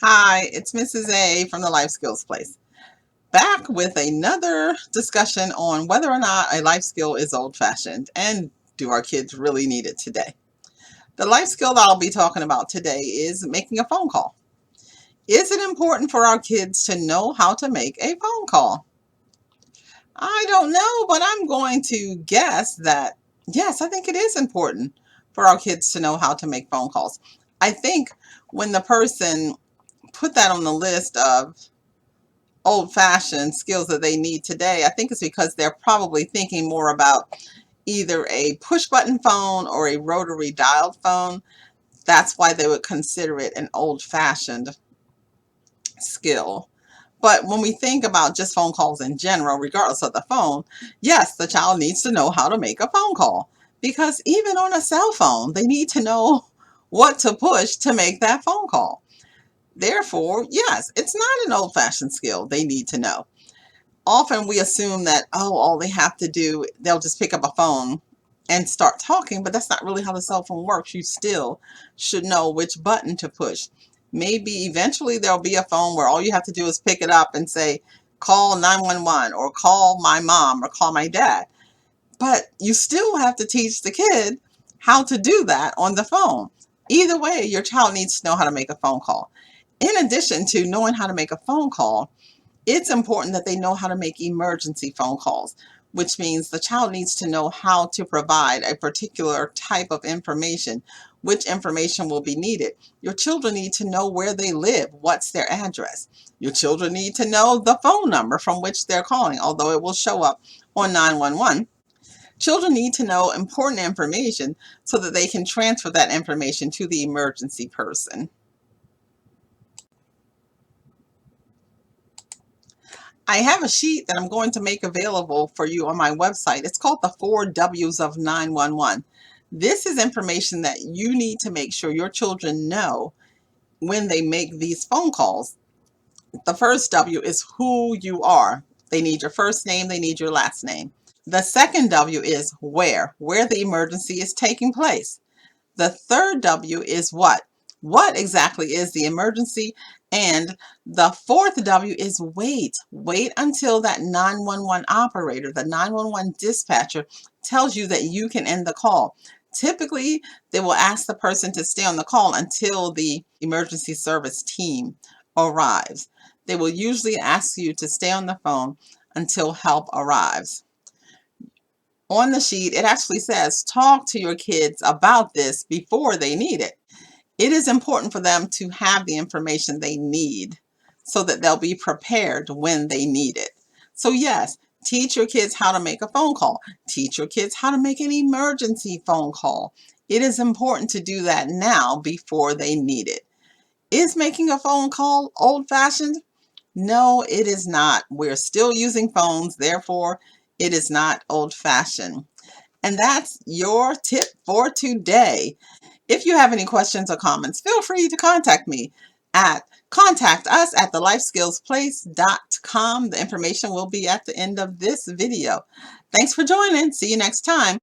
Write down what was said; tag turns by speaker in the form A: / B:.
A: Hi, it's Mrs. A from the Life Skills Place. Back with another discussion on whether or not a life skill is old fashioned and do our kids really need it today. The life skill that I'll be talking about today is making a phone call. Is it important for our kids to know how to make a phone call? I don't know, but I'm going to guess that yes, I think it is important for our kids to know how to make phone calls. I think when the person put that on the list of old-fashioned skills that they need today, I think it's because they're probably thinking more about either a push-button phone or a rotary dialed phone. That's why they would consider it an old-fashioned skill. But when we think about just phone calls in general, regardless of the phone, yes, the child needs to know how to make a phone call. Because even on a cell phone, they need to know what to push to make that phone call. Therefore, yes, it's not an old-fashioned skill they need to know. Often we assume that, oh, all they have to do, they'll just pick up a phone and start talking, but that's not really how the cell phone works. You still should know which button to push. Maybe eventually there'll be a phone where all you have to do is pick it up and say, call 911 or call my mom or call my dad. But you still have to teach the kid how to do that on the phone. Either way, your child needs to know how to make a phone call. In addition to knowing how to make a phone call, it's important that they know how to make emergency phone calls, which means the child needs to know how to provide a particular type of information, which information will be needed. Your children need to know where they live, what's their address. Your children need to know the phone number from which they're calling, although it will show up on 911. Children need to know important information so that they can transfer that information to the emergency person. I have a sheet that I'm going to make available for you on my website. It's called the 4 W's of 911. This is information that you need to make sure your children know when they make these phone calls. The first W is who you are. They need your first name, they need your last name. The second W is where the emergency is taking place. The third W is what? What exactly is the emergency? And the fourth W is wait. Wait until that 911 operator, the 911 dispatcher, tells you that you can end the call. Typically, they will ask the person to stay on the call until the emergency service team arrives. They will usually ask you to stay on the phone until help arrives. On the sheet, it actually says talk to your kids about this before they need it. It is important for them to have the information they need so that they'll be prepared when they need it. So yes, teach your kids how to make a phone call. Teach your kids how to make an emergency phone call. It is important to do that now before they need it. Is making a phone call old-fashioned? No, it is not. We're still using phones, therefore it is not old-fashioned. And that's your tip for today. If you have any questions or comments, feel free to contact me at contact us at thelifeskillsplace.com. The information will be at the end of this video. Thanks for joining. See you next time.